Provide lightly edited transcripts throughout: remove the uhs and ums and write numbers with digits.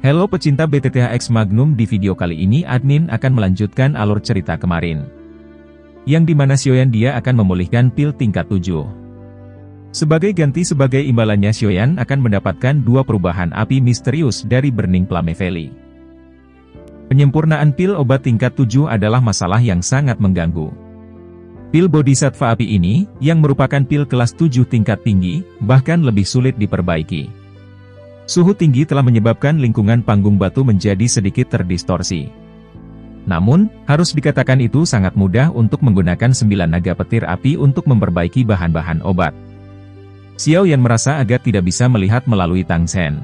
Halo pecinta BTTHX Magnum, di video kali ini admin akan melanjutkan alur cerita kemarin. Yang dimana Xiaoyan dia akan memulihkan pil tingkat 7. Sebagai ganti sebagai imbalannya Xiaoyan akan mendapatkan 2 perubahan api misterius dari Burning Flame Valley. Penyempurnaan pil obat tingkat 7 adalah masalah yang sangat mengganggu. Pil Bodhisattva api ini, yang merupakan pil kelas 7 tingkat tinggi, bahkan lebih sulit diperbaiki. Suhu tinggi telah menyebabkan lingkungan panggung batu menjadi sedikit terdistorsi. Namun, harus dikatakan itu sangat mudah untuk menggunakan 9 naga petir api untuk memperbaiki bahan-bahan obat. Xiaoyan merasa agak tidak bisa melihat melalui Tang Zhen.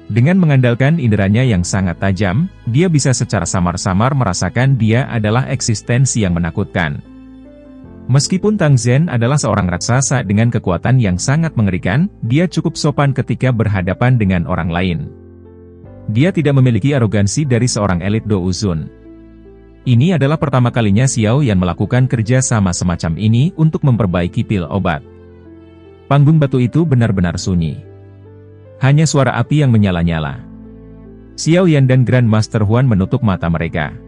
Dengan mengandalkan inderanya yang sangat tajam, dia bisa secara samar-samar merasakan dia adalah eksistensi yang menakutkan. Meskipun Tang Zhen adalah seorang raksasa dengan kekuatan yang sangat mengerikan, dia cukup sopan ketika berhadapan dengan orang lain. Dia tidak memiliki arogansi dari seorang elit Douzun. Ini adalah pertama kalinya Xiaoyan melakukan kerja sama semacam ini untuk memperbaiki pil obat. Panggung batu itu benar-benar sunyi. Hanya suara api yang menyala-nyala. Xiaoyan dan Grandmaster Huan menutup mata mereka.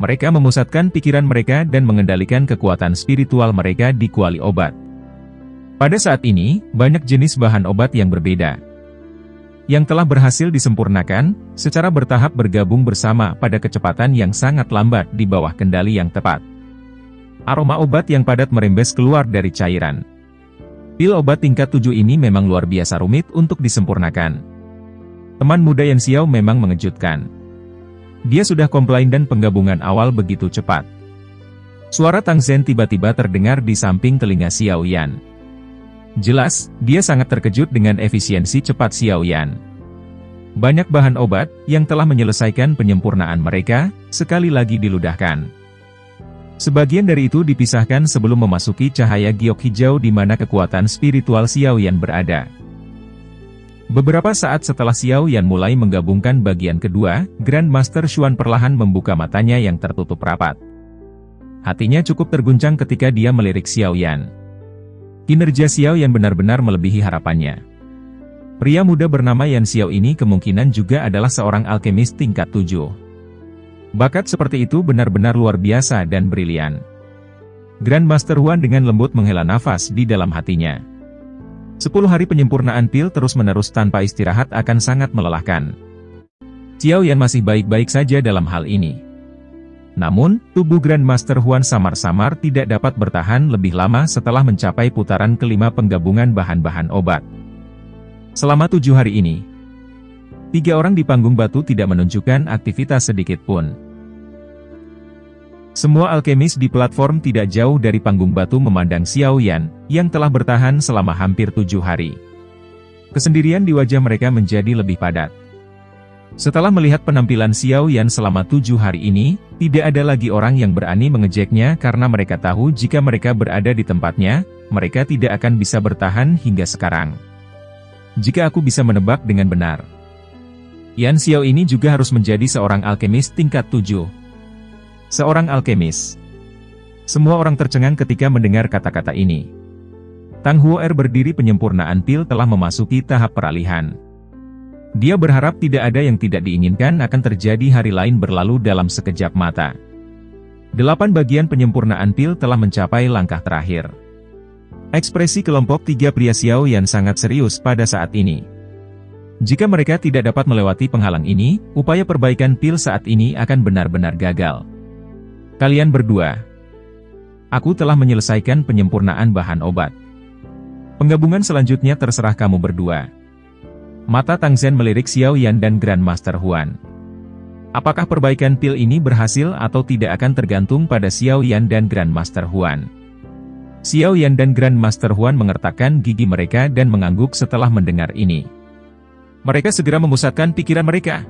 Mereka memusatkan pikiran mereka dan mengendalikan kekuatan spiritual mereka di kuali obat. Pada saat ini, banyak jenis bahan obat yang berbeda, yang telah berhasil disempurnakan, secara bertahap bergabung bersama pada kecepatan yang sangat lambat di bawah kendali yang tepat. Aroma obat yang padat merembes keluar dari cairan. Pil obat tingkat 7 ini memang luar biasa rumit untuk disempurnakan. Teman muda Yan Xiao memang mengejutkan. Dia sudah komplain dan penggabungan awal begitu cepat. Suara Tang Zhen tiba-tiba terdengar di samping telinga Xiaoyan. Jelas, dia sangat terkejut dengan efisiensi cepat Xiaoyan. Banyak bahan obat, yang telah menyelesaikan penyempurnaan mereka, sekali lagi diludahkan. Sebagian dari itu dipisahkan sebelum memasuki cahaya giok hijau di mana kekuatan spiritual Xiaoyan berada. Beberapa saat setelah Xiaoyan mulai menggabungkan bagian kedua, Grandmaster Xuan perlahan membuka matanya yang tertutup rapat. Hatinya cukup terguncang ketika dia melirik Xiaoyan. Kinerja Xiaoyan benar-benar melebihi harapannya. Pria muda bernama Yan Xiao ini kemungkinan juga adalah seorang alkemis tingkat 7. Bakat seperti itu benar-benar luar biasa dan brilian. Grandmaster Huan dengan lembut menghela nafas di dalam hatinya. 10 hari penyempurnaan pil terus-menerus tanpa istirahat akan sangat melelahkan. Xiaoyan masih baik-baik saja dalam hal ini. Namun, tubuh Grandmaster Huan samar-samar tidak dapat bertahan lebih lama setelah mencapai putaran kelima penggabungan bahan-bahan obat. Selama 7 hari ini, 3 orang di panggung batu tidak menunjukkan aktivitas sedikit pun. Semua alkemis di platform tidak jauh dari panggung batu memandang Xiaoyan, yang telah bertahan selama hampir 7 hari. Kesendirian di wajah mereka menjadi lebih padat. Setelah melihat penampilan Xiaoyan selama 7 hari ini, tidak ada lagi orang yang berani mengejeknya karena mereka tahu jika mereka berada di tempatnya, mereka tidak akan bisa bertahan hingga sekarang. Jika aku bisa menebak dengan benar, Yan Xiao ini juga harus menjadi seorang alkemis tingkat 7. Seorang alkemis. Semua orang tercengang ketika mendengar kata-kata ini. Tang Huo'er berdiri, penyempurnaan pil telah memasuki tahap peralihan. Dia berharap tidak ada yang tidak diinginkan akan terjadi. Hari lain berlalu dalam sekejap mata. 8 bagian penyempurnaan pil telah mencapai langkah terakhir. Ekspresi kelompok 3 pria Xiaoyan sangat serius pada saat ini. Jika mereka tidak dapat melewati penghalang ini, upaya perbaikan pil saat ini akan benar-benar gagal. Kalian berdua. Aku telah menyelesaikan penyempurnaan bahan obat. Penggabungan selanjutnya terserah kamu berdua. Mata Tang Zhen melirik Xiaoyan dan Grandmaster Huan. Apakah perbaikan pil ini berhasil atau tidak akan tergantung pada Xiaoyan dan Grandmaster Huan. Xiaoyan dan Grandmaster Huan mengertakkan gigi mereka dan mengangguk setelah mendengar ini. Mereka segera memusatkan pikiran mereka.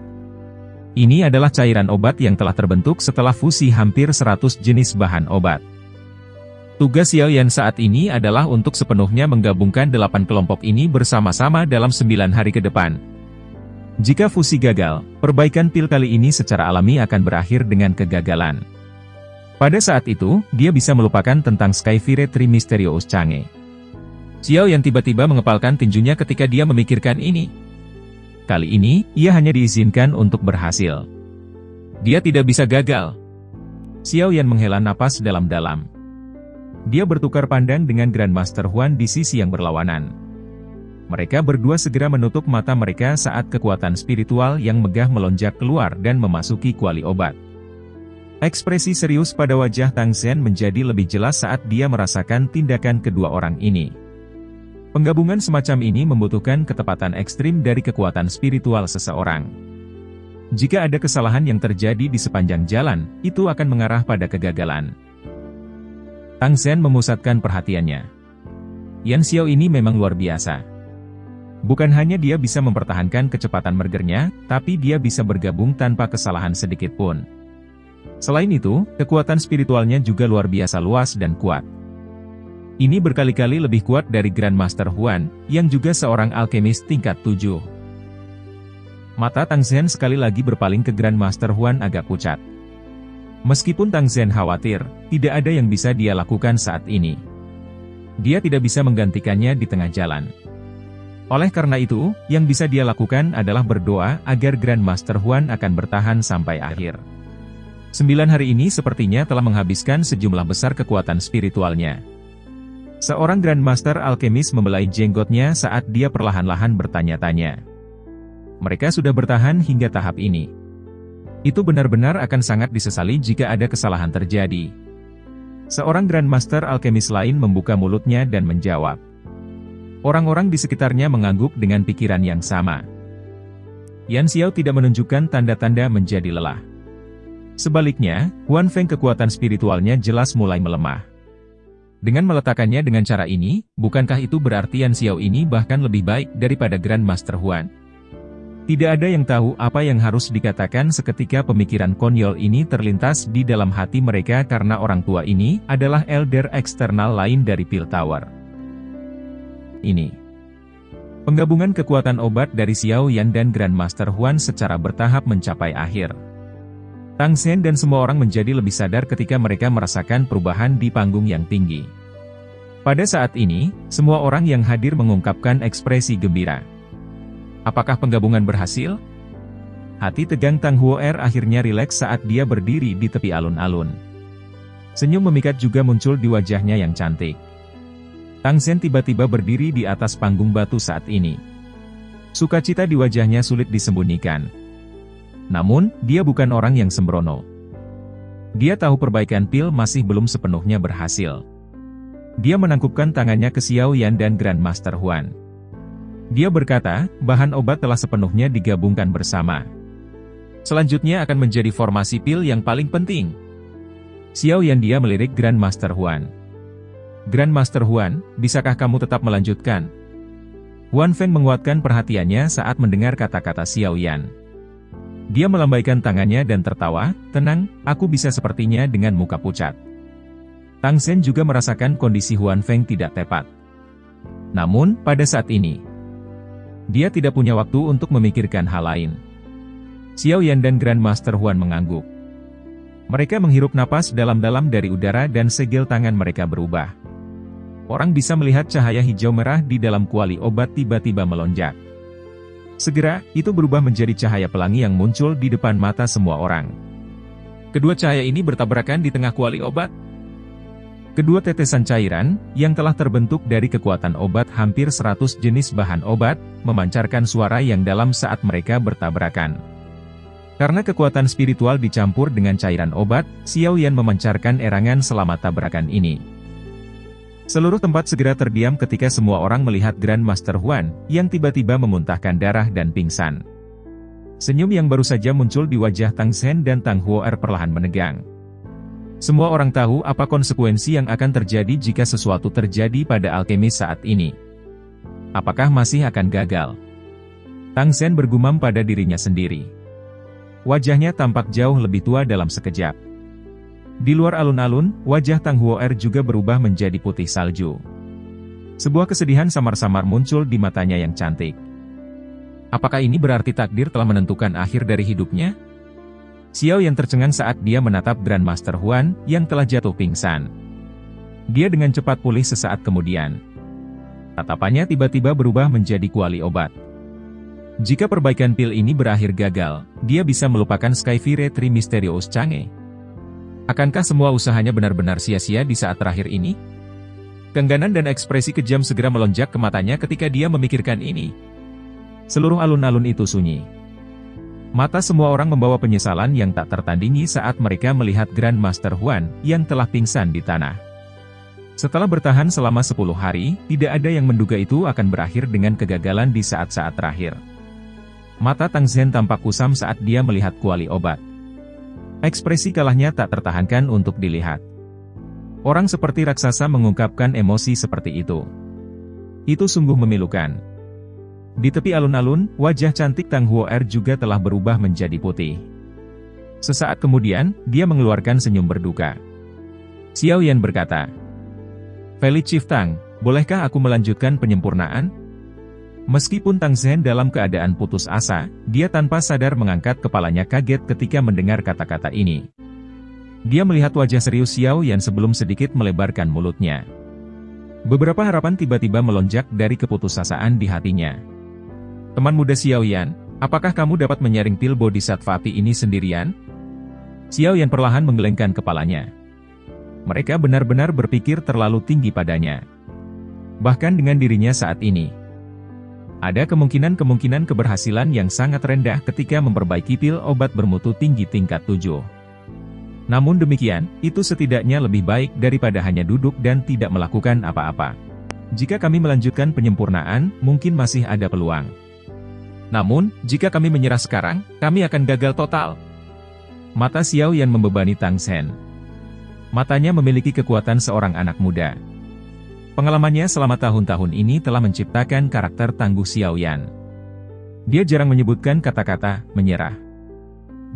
Ini adalah cairan obat yang telah terbentuk setelah fusi hampir 100 jenis bahan obat. Tugas Xiaoyan saat ini adalah untuk sepenuhnya menggabungkan 8 kelompok ini bersama-sama dalam 9 hari ke depan. Jika fusi gagal, perbaikan pil kali ini secara alami akan berakhir dengan kegagalan. Pada saat itu, dia bisa melupakan tentang Skyfire Tri Mysterious Chang'e. Xiaoyan tiba-tiba mengepalkan tinjunya ketika dia memikirkan ini. Kali ini, ia hanya diizinkan untuk berhasil. Dia tidak bisa gagal. Xiao Yan menghela napas dalam-dalam. Dia bertukar pandang dengan Grandmaster Huan di sisi yang berlawanan. Mereka berdua segera menutup mata mereka saat kekuatan spiritual yang megah melonjak keluar dan memasuki kuali obat. Ekspresi serius pada wajah Tang Zhen menjadi lebih jelas saat dia merasakan tindakan kedua orang ini. Penggabungan semacam ini membutuhkan ketepatan ekstrim dari kekuatan spiritual seseorang. Jika ada kesalahan yang terjadi di sepanjang jalan, itu akan mengarah pada kegagalan. Tang Zhen memusatkan perhatiannya. Yan Xiao ini memang luar biasa. Bukan hanya dia bisa mempertahankan kecepatan mergernya, tapi dia bisa bergabung tanpa kesalahan sedikit pun. Selain itu, kekuatan spiritualnya juga luar biasa luas dan kuat. Ini berkali-kali lebih kuat dari Grandmaster Huan, yang juga seorang alkemis tingkat 7. Mata Tang Zhen sekali lagi berpaling ke Grandmaster Huan agak pucat. Meskipun Tang Zhen khawatir, tidak ada yang bisa dia lakukan saat ini. Dia tidak bisa menggantikannya di tengah jalan. Oleh karena itu, yang bisa dia lakukan adalah berdoa agar Grandmaster Huan akan bertahan sampai akhir. 9 hari ini sepertinya telah menghabiskan sejumlah besar kekuatan spiritualnya. Seorang Grandmaster alkemis membelai jenggotnya saat dia perlahan-lahan bertanya-tanya. Mereka sudah bertahan hingga tahap ini. Itu benar-benar akan sangat disesali jika ada kesalahan terjadi. Seorang Grandmaster alkemis lain membuka mulutnya dan menjawab. Orang-orang di sekitarnya mengangguk dengan pikiran yang sama. Yan Xiao tidak menunjukkan tanda-tanda menjadi lelah. Sebaliknya, Huan Feng kekuatan spiritualnya jelas mulai melemah. Dengan meletakkannya dengan cara ini, bukankah itu berarti Yan Xiao ini bahkan lebih baik daripada Grandmaster Huan? Tidak ada yang tahu apa yang harus dikatakan seketika pemikiran konyol ini terlintas di dalam hati mereka karena orang tua ini adalah elder eksternal lain dari Pil Tower. Ini. Penggabungan kekuatan obat dari Xiao Yan dan Grandmaster Huan secara bertahap mencapai akhir. Tang Zhen dan semua orang menjadi lebih sadar ketika mereka merasakan perubahan di panggung yang tinggi. Pada saat ini, semua orang yang hadir mengungkapkan ekspresi gembira. Apakah penggabungan berhasil? Hati tegang Tang Huo'er akhirnya rileks saat dia berdiri di tepi alun-alun. Senyum memikat juga muncul di wajahnya yang cantik. Tang Zhen tiba-tiba berdiri di atas panggung batu saat ini. Sukacita di wajahnya sulit disembunyikan. Namun, dia bukan orang yang sembrono. Dia tahu perbaikan Pil masih belum sepenuhnya berhasil. Dia menangkupkan tangannya ke Xiao Yan dan Grandmaster Huan. Dia berkata, bahan obat telah sepenuhnya digabungkan bersama. Selanjutnya akan menjadi formasi Pil yang paling penting. Xiao Yan dia melirik Grandmaster Huan. Grandmaster Huan, bisakah kamu tetap melanjutkan? Huan Feng menguatkan perhatiannya saat mendengar kata-kata Xiao Yan. Dia melambaikan tangannya dan tertawa, tenang, aku bisa sepertinya dengan muka pucat. Tang Zhen juga merasakan kondisi Huan Feng tidak tepat. Namun, pada saat ini, dia tidak punya waktu untuk memikirkan hal lain. Xiao Yan dan Grandmaster Huan mengangguk. Mereka menghirup napas dalam-dalam dari udara dan segel tangan mereka berubah. Orang bisa melihat cahaya hijau merah di dalam kuali obat tiba-tiba melonjak. Segera, itu berubah menjadi cahaya pelangi yang muncul di depan mata semua orang. Kedua cahaya ini bertabrakan di tengah kuali obat. Kedua tetesan cairan, yang telah terbentuk dari kekuatan obat hampir 100 jenis bahan obat, memancarkan suara yang dalam saat mereka bertabrakan. Karena kekuatan spiritual dicampur dengan cairan obat, Xiao Yan memancarkan erangan selama tabrakan ini. Seluruh tempat segera terdiam ketika semua orang melihat Grandmaster Huan, yang tiba-tiba memuntahkan darah dan pingsan. Senyum yang baru saja muncul di wajah Tang Zhen dan Tang Huo'er perlahan menegang. Semua orang tahu apa konsekuensi yang akan terjadi jika sesuatu terjadi pada alkemis saat ini. Apakah masih akan gagal? Tang Zhen bergumam pada dirinya sendiri. Wajahnya tampak jauh lebih tua dalam sekejap. Di luar alun-alun, wajah Tang Huo'er juga berubah menjadi putih salju. Sebuah kesedihan samar-samar muncul di matanya yang cantik. Apakah ini berarti takdir telah menentukan akhir dari hidupnya? Xiao yang tercengang saat dia menatap Grandmaster Huan, yang telah jatuh pingsan. Dia dengan cepat pulih sesaat kemudian. Tatapannya tiba-tiba berubah menjadi kuali obat. Jika perbaikan pil ini berakhir gagal, dia bisa melupakan Skyfire Tri Mysterious Chang'e. Akankah semua usahanya benar-benar sia-sia di saat terakhir ini? Kengganan dan ekspresi kejam segera melonjak ke matanya ketika dia memikirkan ini. Seluruh alun-alun itu sunyi. Mata semua orang membawa penyesalan yang tak tertandingi saat mereka melihat Grandmaster Huan yang telah pingsan di tanah. Setelah bertahan selama 10 hari, tidak ada yang menduga itu akan berakhir dengan kegagalan di saat-saat terakhir. Mata Tang Zhen tampak kusam saat dia melihat kuali obat. Ekspresi kalahnya tak tertahankan untuk dilihat. Orang seperti raksasa mengungkapkan emosi seperti itu. Itu sungguh memilukan. Di tepi alun-alun, wajah cantik Tang Huo'er juga telah berubah menjadi putih. Sesaat kemudian, dia mengeluarkan senyum berduka. Xiao Yan berkata, "Veli Chief Tang, bolehkah aku melanjutkan penyempurnaan?" Meskipun Tang Zhen dalam keadaan putus asa, dia tanpa sadar mengangkat kepalanya kaget ketika mendengar kata-kata ini. Dia melihat wajah serius Xiao Yan sebelum sedikit melebarkan mulutnya. Beberapa harapan tiba-tiba melonjak dari keputusasaan di hatinya. "Teman muda Xiao Yan, apakah kamu dapat menyaring pil Bodhisattva api ini sendirian?" Xiao Yan perlahan menggelengkan kepalanya. Mereka benar-benar berpikir terlalu tinggi padanya. Bahkan dengan dirinya saat ini. Ada kemungkinan keberhasilan yang sangat rendah ketika memperbaiki pil obat bermutu tinggi tingkat 7. Namun demikian, itu setidaknya lebih baik daripada hanya duduk dan tidak melakukan apa-apa. Jika kami melanjutkan penyempurnaan, mungkin masih ada peluang. Namun, jika kami menyerah sekarang, kami akan gagal total. Mata Xiao Yan membebani Tang Zhen. Matanya memiliki kekuatan seorang anak muda. Pengalamannya selama tahun-tahun ini telah menciptakan karakter tangguh Xiao Yan. Dia jarang menyebutkan kata-kata menyerah.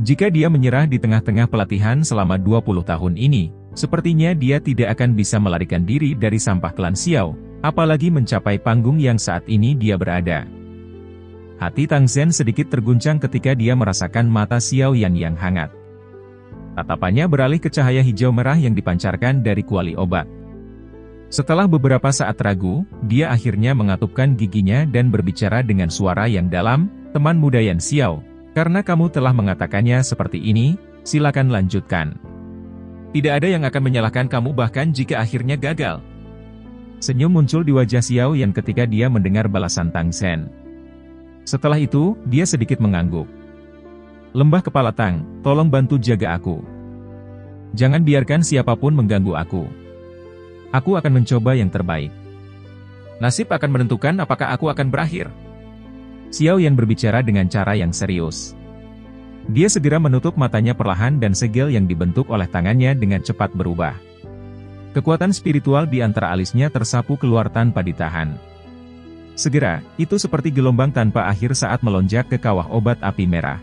Jika dia menyerah di tengah-tengah pelatihan selama 20 tahun ini, sepertinya dia tidak akan bisa melarikan diri dari sampah klan Xiao, apalagi mencapai panggung yang saat ini dia berada. Hati Tang Zhen sedikit terguncang ketika dia merasakan mata Xiao Yan yang hangat. Tatapannya beralih ke cahaya hijau merah yang dipancarkan dari kuali obat. Setelah beberapa saat ragu, dia akhirnya mengatupkan giginya dan berbicara dengan suara yang dalam, "Teman muda Yan Xiao, karena kamu telah mengatakannya seperti ini, silakan lanjutkan. Tidak ada yang akan menyalahkan kamu bahkan jika akhirnya gagal." Senyum muncul di wajah Xiao Yan ketika dia mendengar balasan Tang Zhen. Setelah itu, dia sedikit mengangguk. "Lembah Kepala Tang, tolong bantu jaga aku. Jangan biarkan siapapun mengganggu aku. Aku akan mencoba yang terbaik. Nasib akan menentukan apakah aku akan berakhir." Xiao Yan berbicara dengan cara yang serius. Dia segera menutup matanya perlahan dan segel yang dibentuk oleh tangannya dengan cepat berubah. Kekuatan spiritual di antara alisnya tersapu keluar tanpa ditahan. Segera, itu seperti gelombang tanpa akhir saat melonjak ke kawah obat api merah.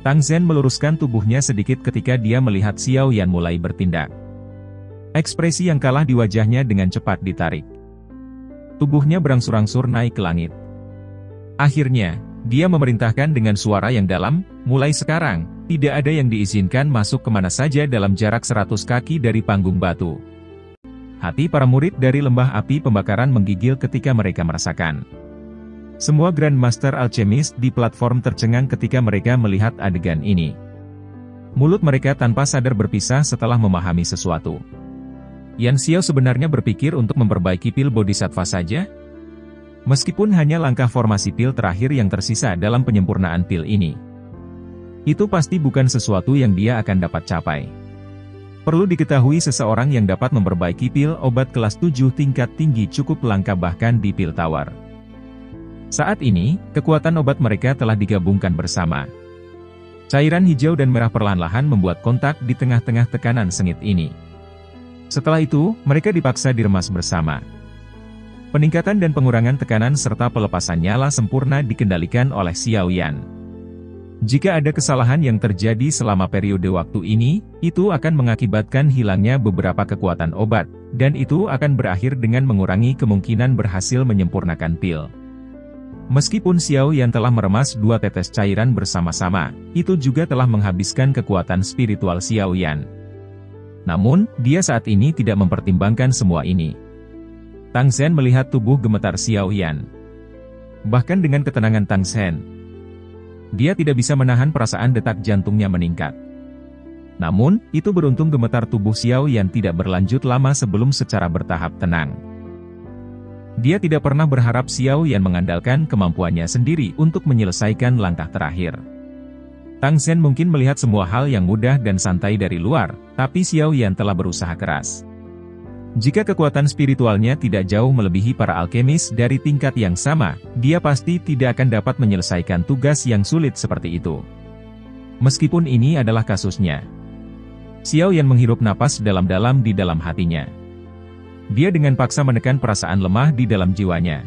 Tang Zhen meluruskan tubuhnya sedikit ketika dia melihat Xiao Yan mulai bertindak. Ekspresi yang kalah di wajahnya dengan cepat ditarik. Tubuhnya berangsur-angsur naik ke langit. Akhirnya, dia memerintahkan dengan suara yang dalam, "Mulai sekarang, tidak ada yang diizinkan masuk kemana saja dalam jarak 100 kaki dari panggung batu." Hati para murid dari lembah api pembakaran menggigil ketika mereka merasakan. Semua Grandmaster Alchemist di platform tercengang ketika mereka melihat adegan ini. Mulut mereka tanpa sadar berpisah setelah memahami sesuatu. Yan Xiao sebenarnya berpikir untuk memperbaiki pil Bodhisattva saja? Meskipun hanya langkah formasi pil terakhir yang tersisa dalam penyempurnaan pil ini. Itu pasti bukan sesuatu yang dia akan dapat capai. Perlu diketahui seseorang yang dapat memperbaiki pil obat kelas 7 tingkat tinggi cukup langka bahkan di pil tawar. Saat ini, kekuatan obat mereka telah digabungkan bersama. Cairan hijau dan merah perlahan-lahan membuat kontak di tengah-tengah tekanan sengit ini. Setelah itu, mereka dipaksa diremas bersama. Peningkatan dan pengurangan tekanan serta pelepasan nyala sempurna dikendalikan oleh Xiao Yan. Jika ada kesalahan yang terjadi selama periode waktu ini, itu akan mengakibatkan hilangnya beberapa kekuatan obat, dan itu akan berakhir dengan mengurangi kemungkinan berhasil menyempurnakan pil. Meskipun Xiao Yan telah meremas 2 tetes cairan bersama-sama, itu juga telah menghabiskan kekuatan spiritual Xiao Yan. Namun, dia saat ini tidak mempertimbangkan semua ini. Tang Zhen melihat tubuh gemetar Xiao Yan. Bahkan dengan ketenangan Tang Sen, dia tidak bisa menahan perasaan detak jantungnya meningkat. Namun, itu beruntung gemetar tubuh Xiao Yan tidak berlanjut lama sebelum secara bertahap tenang. Dia tidak pernah berharap Xiao Yan mengandalkan kemampuannya sendiri untuk menyelesaikan langkah terakhir. Tang Sen mungkin melihat semua hal yang mudah dan santai dari luar, tapi Xiao Yan telah berusaha keras. Jika kekuatan spiritualnya tidak jauh melebihi para alkemis dari tingkat yang sama, dia pasti tidak akan dapat menyelesaikan tugas yang sulit seperti itu. Meskipun ini adalah kasusnya. Xiao Yan menghirup napas dalam-dalam di dalam hatinya. Dia dengan paksa menekan perasaan lemah di dalam jiwanya.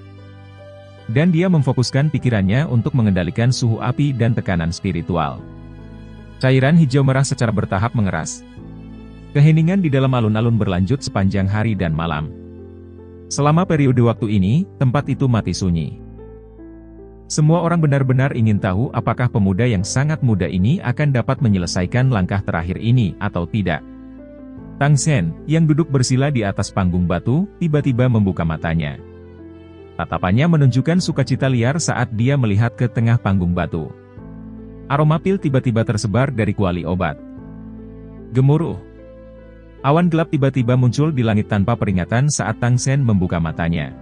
Dan dia memfokuskan pikirannya untuk mengendalikan suhu api dan tekanan spiritual. Cairan hijau merah secara bertahap mengeras. Keheningan di dalam alun-alun berlanjut sepanjang hari dan malam. Selama periode waktu ini, tempat itu mati sunyi. Semua orang benar-benar ingin tahu apakah pemuda yang sangat muda ini akan dapat menyelesaikan langkah terakhir ini atau tidak. Tang Sen, yang duduk bersila di atas panggung batu, tiba-tiba membuka matanya. Tatapannya menunjukkan sukacita liar saat dia melihat ke tengah panggung batu. Aroma pil tiba-tiba tersebar dari kuali obat. Gemuruh. Awan gelap tiba-tiba muncul di langit tanpa peringatan saat Tang Sen membuka matanya.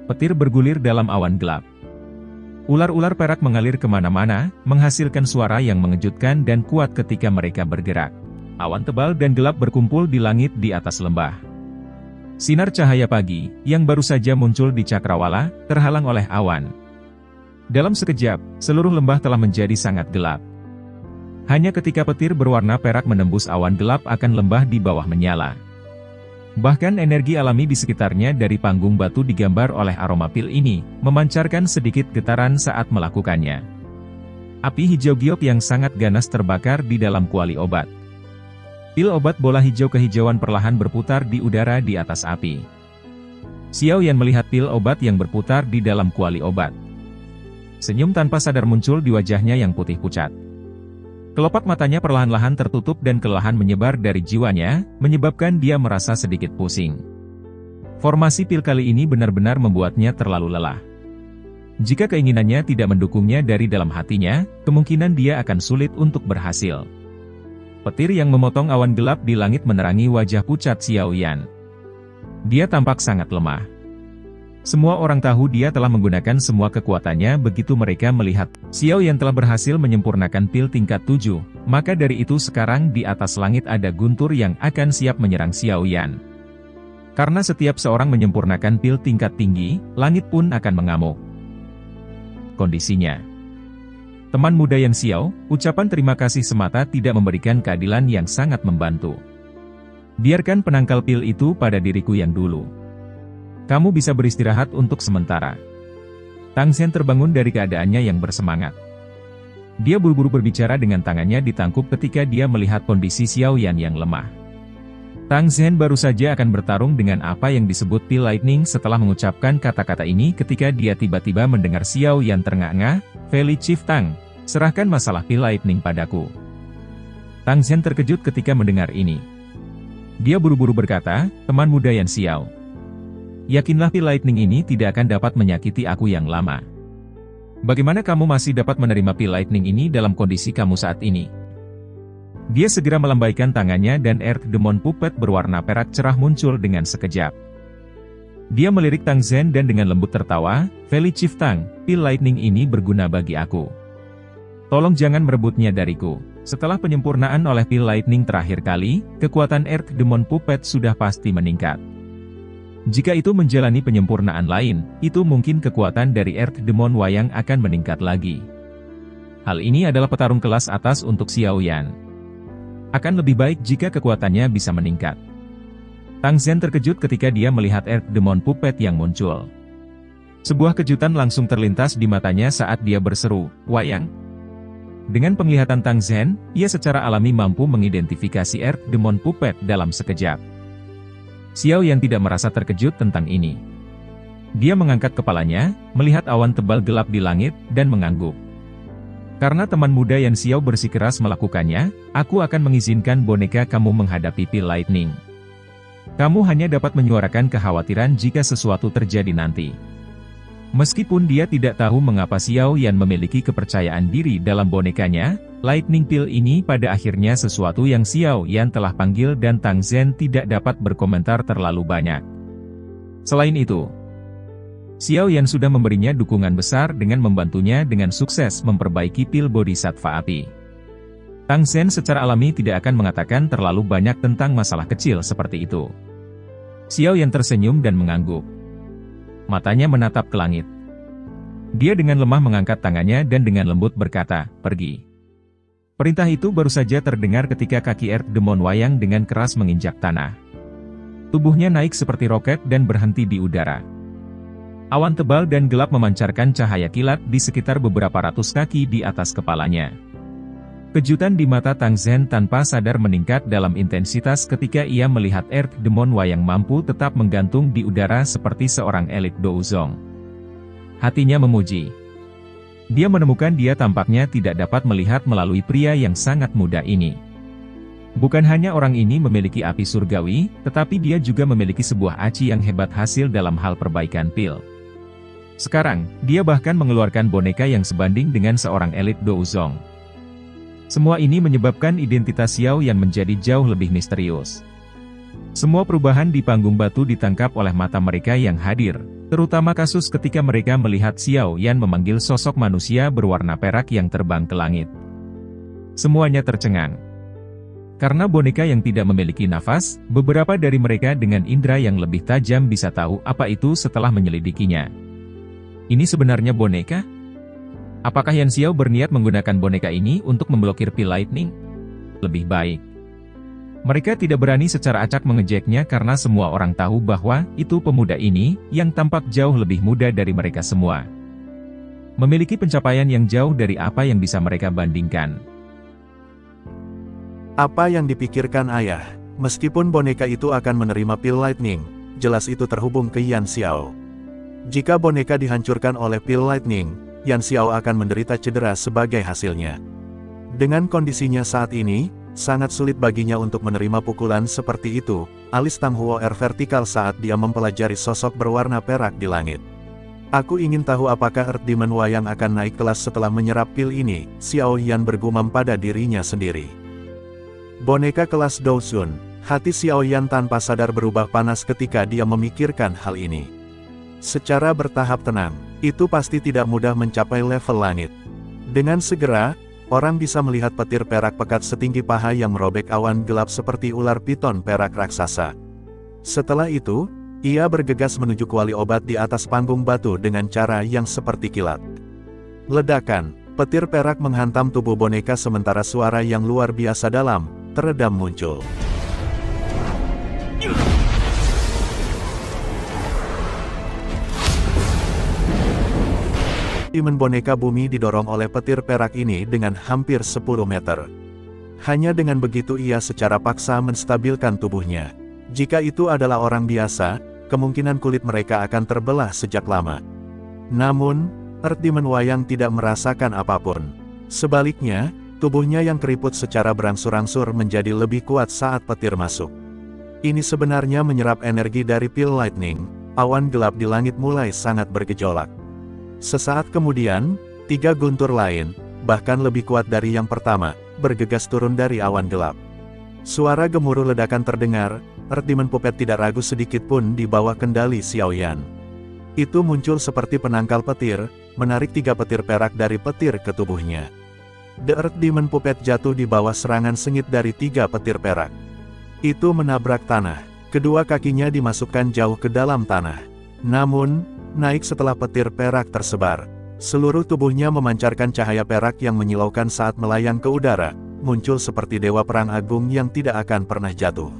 Petir bergulir dalam awan gelap. Ular-ular perak mengalir kemana-mana, menghasilkan suara yang mengejutkan dan kuat ketika mereka bergerak. Awan tebal dan gelap berkumpul di langit di atas lembah. Sinar cahaya pagi, yang baru saja muncul di cakrawala, terhalang oleh awan. Dalam sekejap, seluruh lembah telah menjadi sangat gelap. Hanya ketika petir berwarna perak menembus awan gelap akan lembah di bawah menyala. Bahkan energi alami di sekitarnya dari panggung batu digambar oleh aroma pil ini, memancarkan sedikit getaran saat melakukannya. Api hijau giok yang sangat ganas terbakar di dalam kuali obat. Pil obat bola hijau kehijauan perlahan berputar di udara di atas api. Xiao Yan melihat pil obat yang berputar di dalam kuali obat. Senyum tanpa sadar muncul di wajahnya yang putih pucat. Kelopak matanya perlahan-lahan tertutup dan kelelahan menyebar dari jiwanya, menyebabkan dia merasa sedikit pusing. Formasi pil kali ini benar-benar membuatnya terlalu lelah. Jika keinginannya tidak mendukungnya dari dalam hatinya, kemungkinan dia akan sulit untuk berhasil. Petir yang memotong awan gelap di langit menerangi wajah pucat Xiao Yan. Dia tampak sangat lemah. Semua orang tahu dia telah menggunakan semua kekuatannya begitu mereka melihat Xiao Yan telah berhasil menyempurnakan pil tingkat 7, maka dari itu sekarang di atas langit ada guntur yang akan siap menyerang Xiao Yan. Karena setiap seorang menyempurnakan pil tingkat tinggi, langit pun akan mengamuk. Kondisinya. Teman muda yang Xiao, ucapan terima kasih semata tidak memberikan keadilan yang sangat membantu. Biarkan penangkal pil itu pada diriku yang dulu. Kamu bisa beristirahat untuk sementara. Tang Sen terbangun dari keadaannya yang bersemangat. Dia buru-buru berbicara dengan tangannya ditangkup ketika dia melihat kondisi Xiao Yan yang lemah. Tang Sen baru saja akan bertarung dengan apa yang disebut pil lightning setelah mengucapkan kata-kata ini ketika dia tiba-tiba mendengar Xiao Yan ternganga, "Feli Chief Tang, serahkan masalah pil lightning padaku." Tang Sen terkejut ketika mendengar ini. Dia buru-buru berkata, "Teman muda Yan Xiao. Yakinlah pil lightning ini tidak akan dapat menyakiti aku yang lama. Bagaimana kamu masih dapat menerima pil lightning ini dalam kondisi kamu saat ini?" Dia segera melambaikan tangannya dan Earth Demon Puppet berwarna perak cerah muncul dengan sekejap. Dia melirik Tang Sen dan dengan lembut tertawa, "Feli Chief Tang, pil lightning ini berguna bagi aku. Tolong jangan merebutnya dariku. Setelah penyempurnaan oleh pil lightning terakhir kali, kekuatan Earth Demon Puppet sudah pasti meningkat. Jika itu menjalani penyempurnaan lain, itu mungkin kekuatan dari Earth Demon Wayang akan meningkat lagi. Hal ini adalah petarung kelas atas untuk Xiao Yan. Akan lebih baik jika kekuatannya bisa meningkat." Tang Sen terkejut ketika dia melihat Earth Demon Puppet yang muncul. Sebuah kejutan langsung terlintas di matanya saat dia berseru, "Wayang." Dengan penglihatan Tang Sen, ia secara alami mampu mengidentifikasi Earth Demon Puppet dalam sekejap. Xiao Yan tidak merasa terkejut tentang ini. Dia mengangkat kepalanya, melihat awan tebal gelap di langit, dan mengangguk. "Karena teman muda Yan Xiao bersikeras melakukannya, aku akan mengizinkan boneka kamu menghadapi pil lightning. Kamu hanya dapat menyuarakan kekhawatiran jika sesuatu terjadi nanti. Meskipun dia tidak tahu mengapa Xiao Yan memiliki kepercayaan diri dalam bonekanya, Lightning Pill ini pada akhirnya sesuatu yang Xiao Yan telah panggil dan Tang Zhen tidak dapat berkomentar terlalu banyak. Selain itu, Xiao Yan sudah memberinya dukungan besar dengan membantunya dengan sukses memperbaiki pil Bodhisattva api. Tang Zhen secara alami tidak akan mengatakan terlalu banyak tentang masalah kecil seperti itu. Xiao Yan tersenyum dan mengangguk. Matanya menatap ke langit. Dia dengan lemah mengangkat tangannya dan dengan lembut berkata, "Pergi." Perintah itu baru saja terdengar ketika kaki Earth Demon Wayang dengan keras menginjak tanah. Tubuhnya naik seperti roket dan berhenti di udara. Awan tebal dan gelap memancarkan cahaya kilat di sekitar beberapa ratus kaki di atas kepalanya. Kejutan di mata Tang Zhen tanpa sadar meningkat dalam intensitas ketika ia melihat Earth Demon Wayang mampu tetap menggantung di udara seperti seorang elit Douzong. Hatinya memuji. Dia menemukan dia tampaknya tidak dapat melihat melalui pria yang sangat muda ini. Bukan hanya orang ini memiliki api surgawi, tetapi dia juga memiliki sebuah aci yang hebat hasil dalam hal perbaikan pil. Sekarang, dia bahkan mengeluarkan boneka yang sebanding dengan seorang elit Douzong. Semua ini menyebabkan identitas Xiao Yan menjadi jauh lebih misterius. Semua perubahan di panggung batu ditangkap oleh mata mereka yang hadir, terutama kasus ketika mereka melihat Xiao Yan memanggil sosok manusia berwarna perak yang terbang ke langit. Semuanya tercengang. Karena boneka yang tidak memiliki nafas, beberapa dari mereka dengan indera yang lebih tajam bisa tahu apa itu setelah menyelidikinya. Ini sebenarnya boneka? Apakah Yan Xiao berniat menggunakan boneka ini untuk memblokir pil Lightning? Lebih baik. Mereka tidak berani secara acak mengejeknya karena semua orang tahu bahwa itu pemuda ini, yang tampak jauh lebih muda dari mereka semua. Memiliki pencapaian yang jauh dari apa yang bisa mereka bandingkan. Apa yang dipikirkan ayah? Meskipun boneka itu akan menerima pil Lightning, jelas itu terhubung ke Yan Xiao. Jika boneka dihancurkan oleh pil Lightning, Yan Xiao akan menderita cedera sebagai hasilnya. Dengan kondisinya saat ini, sangat sulit baginya untuk menerima pukulan seperti itu, alis Tang Huo vertikal saat dia mempelajari sosok berwarna perak di langit. Aku ingin tahu apakah Earth Demon Wayang akan naik kelas setelah menyerap pil ini, Xiao Yan bergumam pada dirinya sendiri. Boneka kelas Douzun, hati Xiao Yan tanpa sadar berubah panas ketika dia memikirkan hal ini. Secara bertahap tenang, itu pasti tidak mudah mencapai level langit. Dengan segera, orang bisa melihat petir perak pekat setinggi paha yang merobek awan gelap seperti ular piton perak raksasa. Setelah itu, ia bergegas menuju kuali obat di atas panggung batu dengan cara yang seperti kilat. Ledakan, petir perak menghantam tubuh boneka sementara suara yang luar biasa dalam, teredam muncul. Demon boneka bumi didorong oleh petir perak ini dengan hampir 10 meter. Hanya dengan begitu ia secara paksa menstabilkan tubuhnya. Jika itu adalah orang biasa, kemungkinan kulit mereka akan terbelah sejak lama. Namun, Earth Demon Wayang tidak merasakan apapun. Sebaliknya, tubuhnya yang keriput secara berangsur-angsur menjadi lebih kuat saat petir masuk. Ini sebenarnya menyerap energi dari pil Lightning. Awan gelap di langit mulai sangat bergejolak. Sesaat kemudian, 3 guntur lain, bahkan lebih kuat dari yang pertama, bergegas turun dari awan gelap. Suara gemuruh ledakan terdengar, Earth Demon Puppet tidak ragu sedikit pun di bawah kendali Xiao Yan. Itu muncul seperti penangkal petir, menarik 3 petir perak dari petir ke tubuhnya. The Earth Demon Puppet jatuh di bawah serangan sengit dari 3 petir perak. Itu menabrak tanah, kedua kakinya dimasukkan jauh ke dalam tanah. Namun, naik setelah petir perak tersebar. Seluruh tubuhnya memancarkan cahaya perak yang menyilaukan saat melayang ke udara, muncul seperti dewa perang agung yang tidak akan pernah jatuh.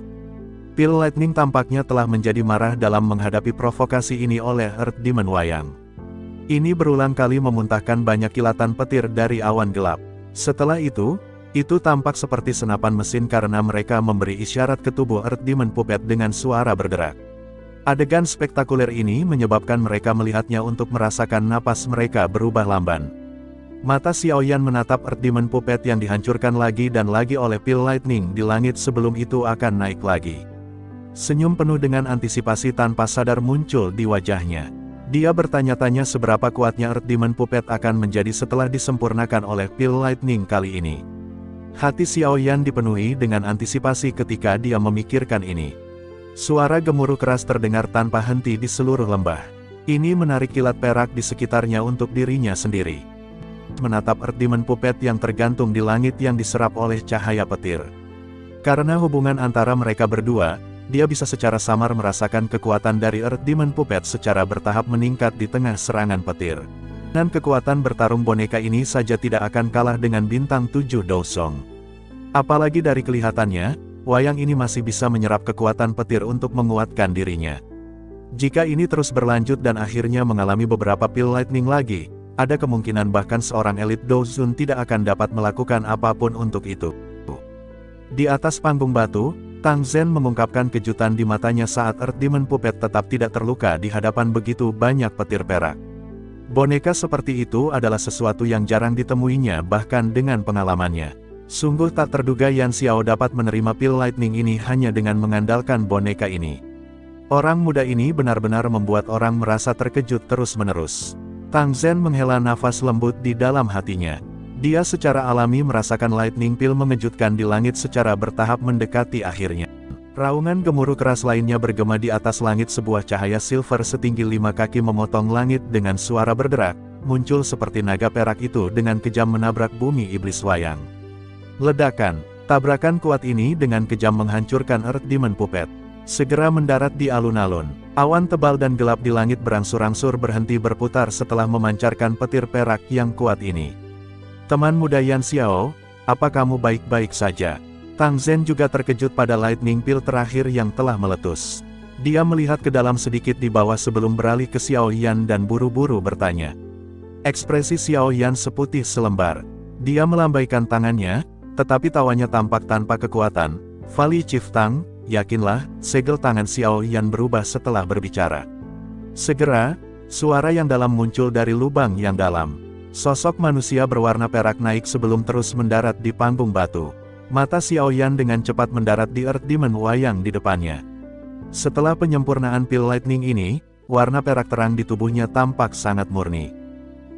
Pil Lightning tampaknya telah menjadi marah dalam menghadapi provokasi ini oleh Earth Demon Wayang. Ini berulang kali memuntahkan banyak kilatan petir dari awan gelap. Setelah itu tampak seperti senapan mesin karena mereka memberi isyarat ke tubuh Earth Demon Puppet dengan suara berderak. Adegan spektakuler ini menyebabkan mereka melihatnya untuk merasakan napas mereka berubah lamban. Mata Xiao Yan menatap Earth Demon Puppet yang dihancurkan lagi dan lagi oleh pil Lightning di langit sebelum itu akan naik lagi. Senyum penuh dengan antisipasi tanpa sadar muncul di wajahnya. Dia bertanya-tanya seberapa kuatnya Earth Demon Puppet akan menjadi setelah disempurnakan oleh Pil Lightning kali ini. Hati Xiao Yan dipenuhi dengan antisipasi ketika dia memikirkan ini. Suara gemuruh keras terdengar tanpa henti di seluruh lembah. Ini menarik kilat perak di sekitarnya untuk dirinya sendiri. Menatap Earth Demon Puppet yang tergantung di langit yang diserap oleh cahaya petir. Karena hubungan antara mereka berdua, dia bisa secara samar merasakan kekuatan dari Earth Demon Puppet secara bertahap meningkat di tengah serangan petir. Dan kekuatan bertarung boneka ini saja tidak akan kalah dengan bintang 7 Dousong. Apalagi dari kelihatannya, wayang ini masih bisa menyerap kekuatan petir untuk menguatkan dirinya. Jika ini terus berlanjut dan akhirnya mengalami beberapa Pil Lightning lagi, ada kemungkinan bahkan seorang elit Douzun tidak akan dapat melakukan apapun untuk itu. Di atas panggung batu, Tang Zhen mengungkapkan kejutan di matanya saat Earth Demon Puppet tetap tidak terluka di hadapan begitu banyak petir perak. Boneka seperti itu adalah sesuatu yang jarang ditemuinya bahkan dengan pengalamannya. Sungguh tak terduga Yan Xiao dapat menerima Pil Lightning ini hanya dengan mengandalkan boneka ini. Orang muda ini benar-benar membuat orang merasa terkejut terus-menerus. Tang Zhen menghela nafas lembut di dalam hatinya. Dia secara alami merasakan Lightning Pil mengejutkan di langit secara bertahap mendekati akhirnya. Raungan gemuruh keras lainnya bergema di atas langit, sebuah cahaya silver setinggi 5 kaki memotong langit dengan suara berderak, muncul seperti naga perak itu dengan kejam menabrak bumi iblis wayang. Ledakan, tabrakan kuat ini dengan kejam menghancurkan Earth Demon Puppet. Segera mendarat di alun-alun. Awan tebal dan gelap di langit berangsur-angsur berhenti berputar setelah memancarkan petir perak yang kuat ini. Teman muda Yan Xiao, apa kamu baik-baik saja? Tang Zhen juga terkejut pada Lightning Pil terakhir yang telah meletus. Dia melihat ke dalam sedikit di bawah sebelum beralih ke Xiao Yan dan buru-buru bertanya. Ekspresi Xiao Yan seputih selembar. Dia melambaikan tangannya, tetapi tawanya tampak tanpa kekuatan. Fali Chiftang, yakinlah, segel tangan Xiao Yan berubah setelah berbicara. Segera, suara yang dalam muncul dari lubang yang dalam. Sosok manusia berwarna perak naik sebelum terus mendarat di panggung batu. Mata Xiao Yan dengan cepat mendarat di Earth Demon wayang di depannya. Setelah penyempurnaan Pil Lightning ini, warna perak terang di tubuhnya tampak sangat murni.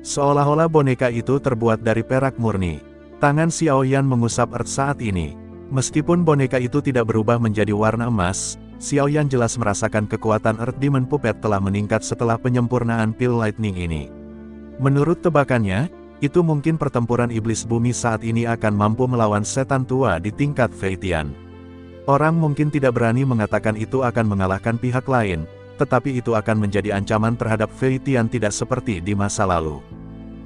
Seolah-olah boneka itu terbuat dari perak murni. Tangan Xiao Yan mengusap Earth saat ini. Meskipun boneka itu tidak berubah menjadi warna emas, Xiao Yan jelas merasakan kekuatan Earth Demon Puppet telah meningkat setelah penyempurnaan Pil Lightning ini. Menurut tebakannya, itu mungkin pertempuran iblis bumi saat ini akan mampu melawan setan tua di tingkat Feitian. Orang mungkin tidak berani mengatakan itu akan mengalahkan pihak lain, tetapi itu akan menjadi ancaman terhadap Feitian tidak seperti di masa lalu.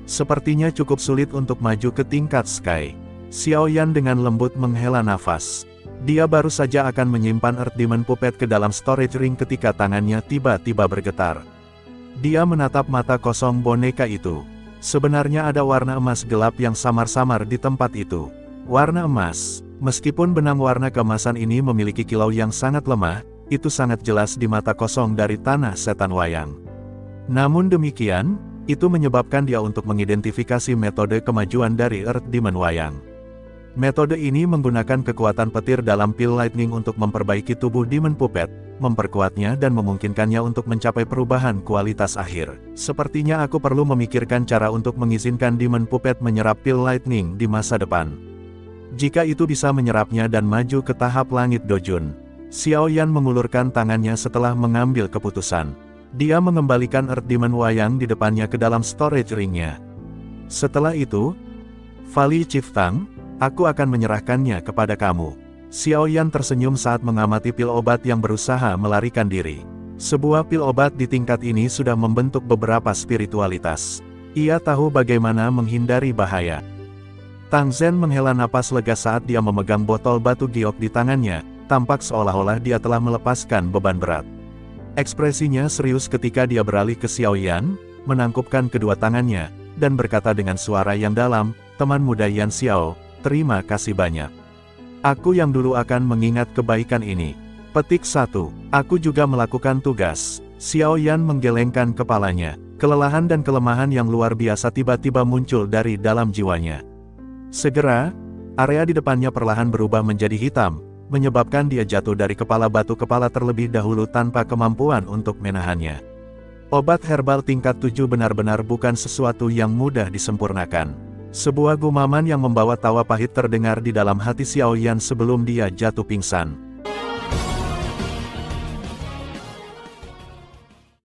Sepertinya cukup sulit untuk maju ke tingkat Sky. Xiao Yan dengan lembut menghela nafas. Dia baru saja akan menyimpan Earth Demon Puppet ke dalam storage ring ketika tangannya tiba-tiba bergetar. Dia menatap mata kosong boneka itu. Sebenarnya ada warna emas gelap yang samar-samar di tempat itu. Warna emas, meskipun benang warna keemasan ini memiliki kilau yang sangat lemah, itu sangat jelas di mata kosong dari tanah setan wayang. Namun demikian, itu menyebabkan dia untuk mengidentifikasi metode kemajuan dari Earth Demon wayang. Metode ini menggunakan kekuatan petir dalam Pil Lightning untuk memperbaiki tubuh Demon Puppet, memperkuatnya dan memungkinkannya untuk mencapai perubahan kualitas akhir. Sepertinya aku perlu memikirkan cara untuk mengizinkan Demon Puppet menyerap Pil Lightning di masa depan. Jika itu bisa menyerapnya dan maju ke tahap langit Dojun. Xiao Yan mengulurkan tangannya setelah mengambil keputusan. Dia mengembalikan Earth Demon wayang di depannya ke dalam storage ringnya. Setelah itu, Fali Chiftang, aku akan menyerahkannya kepada kamu. Xiao Yan tersenyum saat mengamati pil obat yang berusaha melarikan diri. Sebuah pil obat di tingkat ini sudah membentuk beberapa spiritualitas. Ia tahu bagaimana menghindari bahaya. Tang Zhen menghela napas lega saat dia memegang botol batu giok di tangannya, tampak seolah-olah dia telah melepaskan beban berat. Ekspresinya serius ketika dia beralih ke Xiao Yan, menangkupkan kedua tangannya, dan berkata dengan suara yang dalam, "Teman muda Yan Xiao, terima kasih banyak. Aku yang dulu akan mengingat kebaikan ini." Petik 1. Aku juga melakukan tugas. Xiao Yan menggelengkan kepalanya. Kelelahan dan kelemahan yang luar biasa tiba-tiba muncul dari dalam jiwanya. Segera, area di depannya perlahan berubah menjadi hitam, menyebabkan dia jatuh dari kepala batu kepala terlebih dahulu tanpa kemampuan untuk menahannya. Obat herbal tingkat 7 benar-benar bukan sesuatu yang mudah disempurnakan. Sebuah gumaman yang membawa tawa pahit terdengar di dalam hati Xiaoyan sebelum dia jatuh pingsan.